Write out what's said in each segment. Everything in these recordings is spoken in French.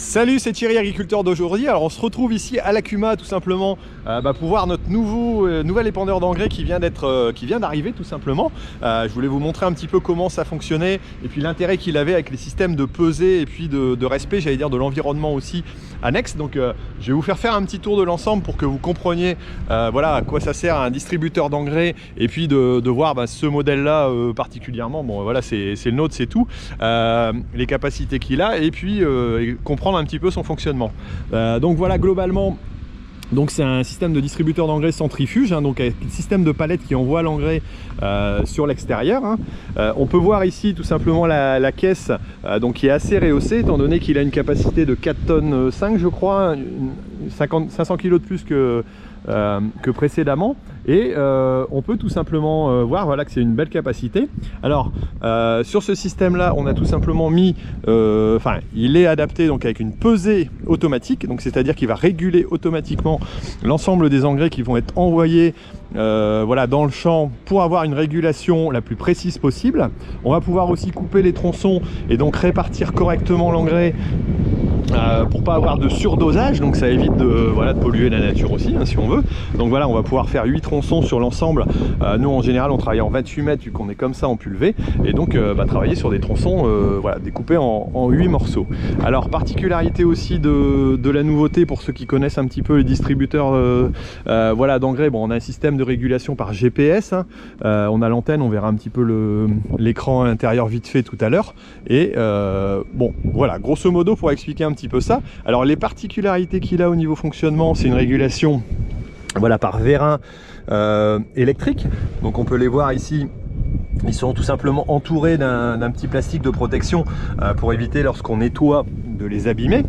Salut, c'est Thierry, agriculteur d'aujourd'hui. Alors on se retrouve ici à l'Akuma tout simplement pour voir notre nouvel épandeur d'engrais qui vient d'arriver tout simplement. Je voulais vous montrer un petit peu comment ça fonctionnait et puis l'intérêt qu'il avait avec les systèmes de pesée et puis de respect, j'allais dire, de l'environnement aussi annexe. Donc je vais vous faire un petit tour de l'ensemble pour que vous compreniez voilà à quoi ça sert un distributeur d'engrais et puis de voir ce modèle là particulièrement. Bon voilà, c'est le nôtre, c'est tout, les capacités qu'il a et puis comprendre un petit peu son fonctionnement. Donc voilà, globalement, c'est un système de distributeur d'engrais centrifuge, donc avec un système de palette qui envoie l'engrais sur l'extérieur. On peut voir ici tout simplement la caisse donc qui est assez rehaussée étant donné qu'il a une capacité de 4 tonnes 5 je crois, 500 kg de plus que précédemment, et on peut tout simplement voir voilà, que c'est une belle capacité. Alors sur ce système là on a tout simplement mis il est adapté donc avec une pesée automatique, donc c'est à dire qu'il va réguler automatiquement l'ensemble des engrais qui vont être envoyés voilà, dans le champ pour avoir une régulation la plus précise possible. On va pouvoir aussi couper les tronçons et donc répartir correctement l'engrais pour pas avoir de surdosage, donc ça évite de polluer la nature aussi si on veut. Donc voilà, on va pouvoir faire 8 tronçons sur l'ensemble. Nous en général on travaille en 28 mètres vu qu'on est comme ça en pulvé, et donc travailler sur des tronçons voilà, découpés en 8 morceaux. Alors particularité aussi de la nouveauté pour ceux qui connaissent un petit peu les distributeurs voilà, d'engrais, bon, on a un système de régulation par GPS, on a l'antenne, on verra un petit peu l'écran intérieur vite fait tout à l'heure, et bon voilà, grosso modo pour expliquer un petit peu ça. Alors les particularités qu'il a au niveau fonctionnement, c'est une régulation voilà, par vérin électrique, donc on peut les voir ici. Ils sont tout simplement entourés d'un petit plastique de protection pour éviter, lorsqu'on nettoie, de les abîmer.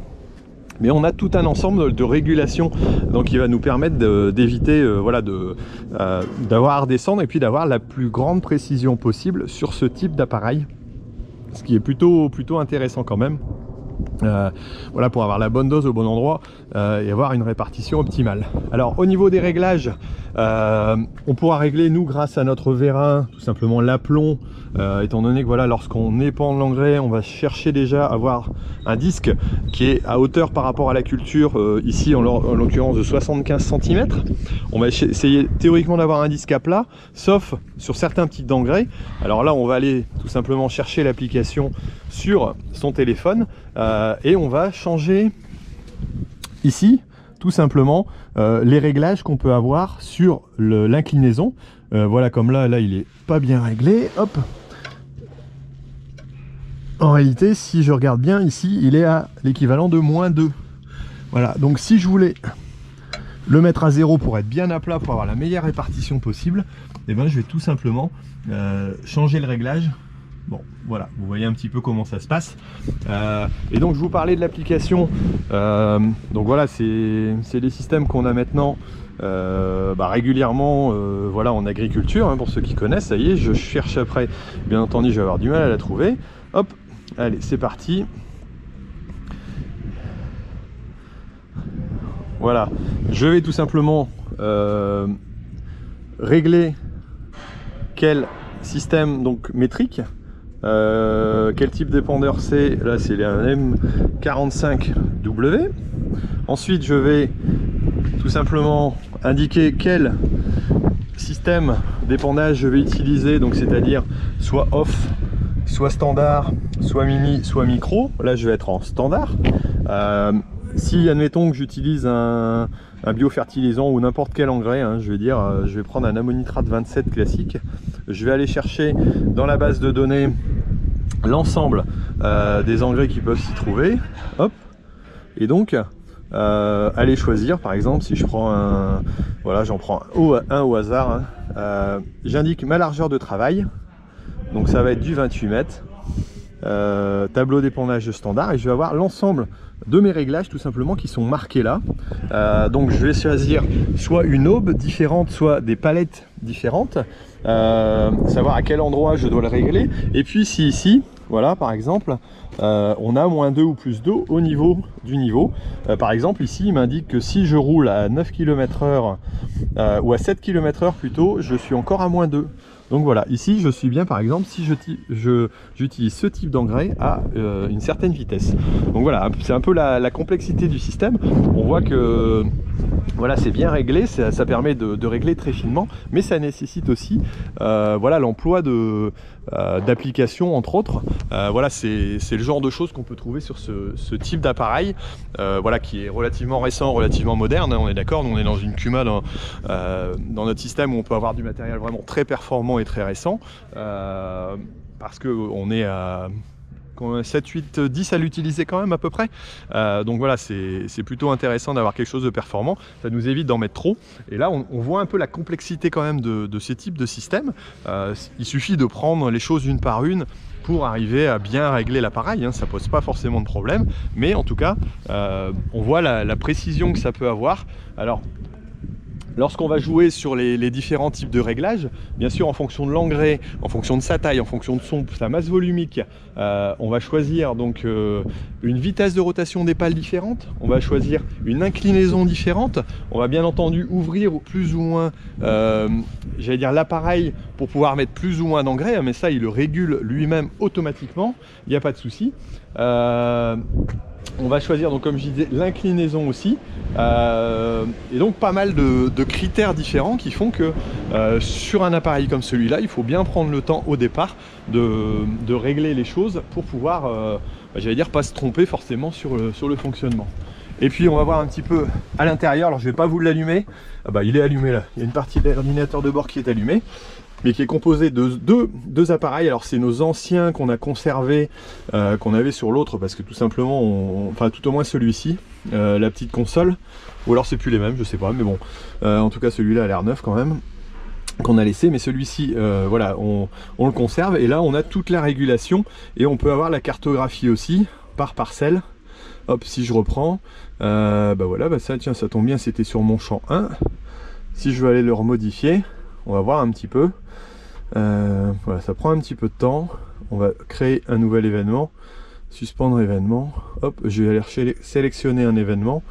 Mais on a tout un ensemble de régulation donc qui va nous permettre d'éviter voilà, d'avoir à redescendre et puis d'avoir la plus grande précision possible sur ce type d'appareil, ce qui est plutôt intéressant quand même. Voilà, pour avoir la bonne dose au bon endroit et avoir une répartition optimale. Alors au niveau des réglages, on pourra régler, nous, grâce à notre vérin, tout simplement l'aplomb, étant donné que voilà, lorsqu'on épand l'engrais, on va chercher déjà à avoir un disque qui est à hauteur par rapport à la culture, ici en l'occurrence de 75 cm. On va essayer théoriquement d'avoir un disque à plat, sauf sur certains types d'engrais. Alors là on va aller tout simplement chercher l'application sur son téléphone et on va changer ici tout simplement les réglages qu'on peut avoir sur l'inclinaison. Voilà, comme là il est pas bien réglé, hop. En réalité, si je regarde bien ici, il est à l'équivalent de -2. Voilà, donc si je voulais le mettre à 0 pour être bien à plat, pour avoir la meilleure répartition possible, et ben je vais tout simplement changer le réglage. Bon, voilà, vous voyez un petit peu comment ça se passe. Et donc je vous parlais de l'application. Donc voilà, c'est les systèmes qu'on a maintenant régulièrement voilà, en agriculture, pour ceux qui connaissent. Ça y est, je cherche après. Bien entendu, je vais avoir du mal à la trouver. Hop, allez, c'est parti. Voilà, je vais tout simplement régler quel système donc métrique. Quel type d'épandeur c'est? Là c'est un M45W. Ensuite je vais tout simplement indiquer quel système d'épandage je vais utiliser, donc c'est-à-dire soit off, soit standard, soit mini, soit micro. Là je vais être en standard. Si admettons que j'utilise un biofertilisant ou n'importe quel engrais, je vais prendre un ammonitrate 27 classique, je vais aller chercher dans la base de données l'ensemble des engrais qui peuvent s'y trouver, hop, et donc aller choisir, par exemple, si je prends voilà, j'en prends un au hasard, j'indique ma largeur de travail, donc ça va être du 28 mètres, tableau d'épandage standard, et je vais avoir l'ensemble de mes réglages tout simplement qui sont marqués là. Donc je vais choisir soit une aube différente, soit des palettes différentes, savoir à quel endroit je dois le régler. Et puis si ici, voilà, par exemple, on a -2 ou +2 au niveau du niveau. Par exemple ici il m'indique que si je roule à 9 km/h ou à 7 km/h plutôt, je suis encore à -2. Donc voilà, ici je suis bien par exemple si j'utilise ce type d'engrais à une certaine vitesse. Donc voilà, c'est un peu la complexité du système. On voit que voilà, c'est bien réglé, ça permet de régler très finement, mais ça nécessite aussi voilà, l'emploi d'applications entre autres. Voilà, c'est le genre de choses qu'on peut trouver sur ce type d'appareil, voilà, qui est relativement récent, relativement moderne, hein, on est d'accord. Nous on est dans une Kuma dans notre système où on peut avoir du matériel vraiment très performant et très récent, parce qu'on est à 7, 8, 10 à l'utiliser quand même à peu près. Donc voilà, c'est plutôt intéressant d'avoir quelque chose de performant. Ça nous évite d'en mettre trop. Et là, on voit un peu la complexité quand même de ces types de systèmes. Il suffit de prendre les choses une par une pour arriver à bien régler l'appareil, hein. Ça pose pas forcément de problème. Mais en tout cas, on voit la précision que ça peut avoir. Alors, lorsqu'on va jouer sur les différents types de réglages, bien sûr en fonction de l'engrais, en fonction de sa taille, en fonction de sa masse volumique, on va choisir donc une vitesse de rotation des pales différente, on va choisir une inclinaison différente, on va bien entendu ouvrir plus ou moins, j'allais dire l'appareil pour pouvoir mettre plus ou moins d'engrais, mais ça il le régule lui-même automatiquement, il n'y a pas de souci. On va choisir donc comme je disais l'inclinaison aussi, et donc pas mal de critères différents qui font que sur un appareil comme celui-là il faut bien prendre le temps au départ de régler les choses pour pouvoir j'allais dire pas se tromper forcément sur le fonctionnement. Et puis on va voir un petit peu à l'intérieur. Alors je vais pas vous l'allumer, il est allumé là, il y a une partie de l'ordinateur de bord qui est allumée, mais qui est composé de deux appareils. Alors c'est nos anciens qu'on a conservés, qu'on avait sur l'autre, parce que tout simplement, enfin tout au moins celui-ci, la petite console, ou alors c'est plus les mêmes, je sais pas, mais bon, en tout cas celui-là a l'air neuf quand même, qu'on a laissé, mais celui-ci, voilà, on le conserve, et là on a toute la régulation, et on peut avoir la cartographie aussi, par parcelle. Hop, si je reprends, voilà, ça, tiens, ça tombe bien, c'était sur mon champ 1. Si je veux aller le remodifier, on va voir un petit peu. Voilà, ça prend un petit peu de temps. On va créer un nouvel événement, suspendre événement. Hop, je vais aller sélectionner un événement.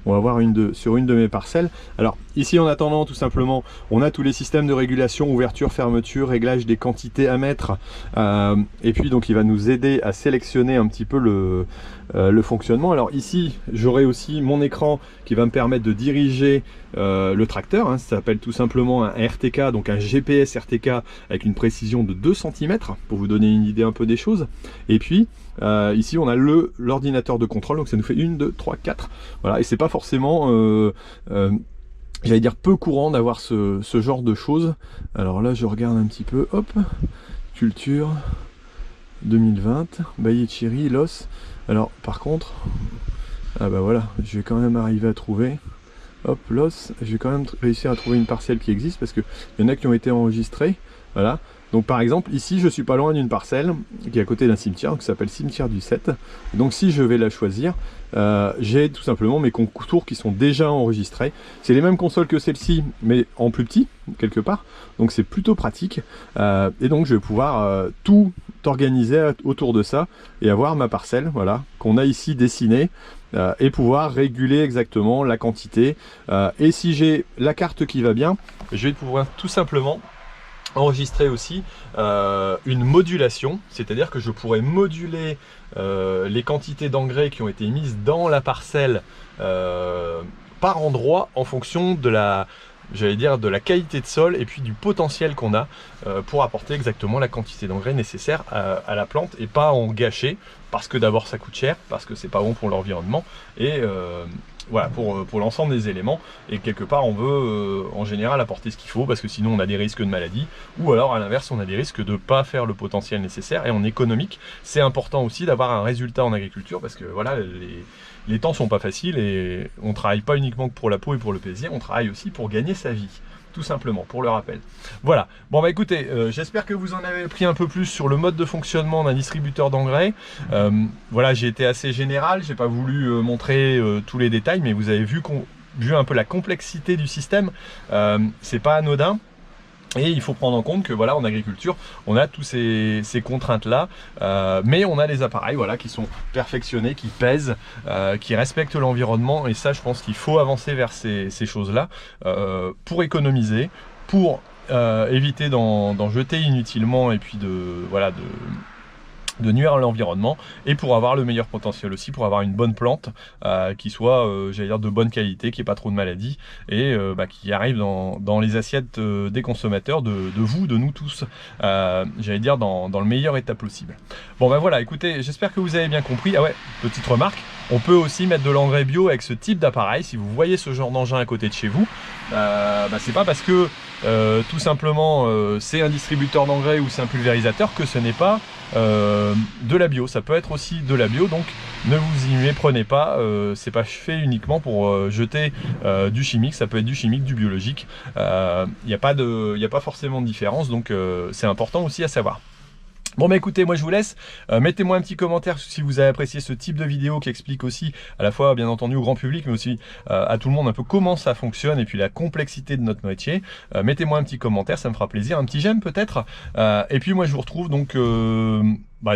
On va voir sur une de mes parcelles. Alors ici en attendant, tout simplement, on a tous les systèmes de régulation, ouverture, fermeture, réglage des quantités à mettre, et puis donc il va nous aider à sélectionner un petit peu le fonctionnement. Alors ici j'aurai aussi mon écran qui va me permettre de diriger le tracteur, hein. Ça s'appelle tout simplement un RTK, donc un GPS RTK avec une précision de 2 cm pour vous donner une idée un peu des choses. Et puis ici on a l'ordinateur de contrôle, donc ça nous fait 1, 2, 3, 4. Voilà, et c'est pas forcément j'allais dire peu courant d'avoir ce genre de choses. Alors là je regarde un petit peu, hop, culture 2020, Baïechiri, l'os. Alors par contre, voilà, je vais quand même arriver à trouver, hop, l'os, je vais quand même réussir à trouver une parcelle qui existe, parce qu'il y en a qui ont été enregistrés, voilà. Donc par exemple ici je suis pas loin d'une parcelle qui est à côté d'un cimetière qui s'appelle cimetière du 7. Donc si je vais la choisir, j'ai tout simplement mes contours qui sont déjà enregistrés. C'est les mêmes consoles que celle-ci mais en plus petit quelque part, donc c'est plutôt pratique, et donc je vais pouvoir tout organiser autour de ça et avoir ma parcelle, voilà, qu'on a ici dessinée, et pouvoir réguler exactement la quantité, et si j'ai la carte qui va bien, je vais pouvoir tout simplement enregistrer aussi une modulation, c'est-à-dire que je pourrais moduler les quantités d'engrais qui ont été mises dans la parcelle par endroit en fonction de j'allais dire de la qualité de sol et puis du potentiel qu'on a pour apporter exactement la quantité d'engrais nécessaire à la plante et pas en gâcher, parce que d'abord ça coûte cher, parce que c'est pas bon pour l'environnement, et voilà, pour l'ensemble des éléments, et quelque part on veut en général apporter ce qu'il faut, parce que sinon on a des risques de maladie, ou alors à l'inverse on a des risques de ne pas faire le potentiel nécessaire. Et en économique c'est important aussi d'avoir un résultat en agriculture, parce que voilà, les temps sont pas faciles, et on travaille pas uniquement pour la peau et pour le plaisir, on travaille aussi pour gagner sa vie, tout simplement, pour le rappel. Voilà, bon bah écoutez, j'espère que vous en avez pris un peu plus sur le mode de fonctionnement d'un distributeur d'engrais. Voilà, j'ai été assez général, j'ai pas voulu montrer tous les détails, mais vous avez vu un peu la complexité du système. C'est pas anodin. Et il faut prendre en compte que voilà, en agriculture, on a tous ces contraintes-là, mais on a des appareils, voilà, qui sont perfectionnés, qui pèsent, qui respectent l'environnement. Et ça, je pense qu'il faut avancer vers ces choses-là pour économiser, pour éviter d'en jeter inutilement et puis de nuire à l'environnement, et pour avoir le meilleur potentiel aussi, pour avoir une bonne plante qui soit, j'allais dire, de bonne qualité, qui n'ait pas trop de maladies, et qui arrive dans les assiettes des consommateurs, de vous, de nous tous, j'allais dire dans le meilleur état possible. Bon ben voilà, écoutez, j'espère que vous avez bien compris. Ah ouais, petite remarque, on peut aussi mettre de l'engrais bio avec ce type d'appareil. Si vous voyez ce genre d'engin à côté de chez vous, c'est pas parce que tout simplement c'est un distributeur d'engrais ou c'est un pulvérisateur que ce n'est pas de la bio. Ça peut être aussi de la bio, donc ne vous y méprenez pas, c'est pas fait uniquement pour jeter du chimique, ça peut être du chimique, du biologique, il n'y a pas forcément de différence, donc c'est important aussi à savoir. Bon bah écoutez, moi je vous laisse, mettez-moi un petit commentaire si vous avez apprécié ce type de vidéo qui explique aussi à la fois bien entendu au grand public mais aussi à tout le monde un peu comment ça fonctionne et puis la complexité de notre métier. Mettez-moi un petit commentaire, ça me fera plaisir, un petit j'aime peut-être, et puis moi je vous retrouve donc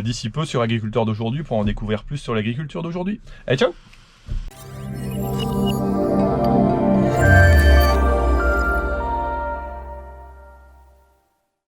d'ici peu sur Agriculteur d'aujourd'hui pour en découvrir plus sur l'agriculture d'aujourd'hui. Allez, ciao!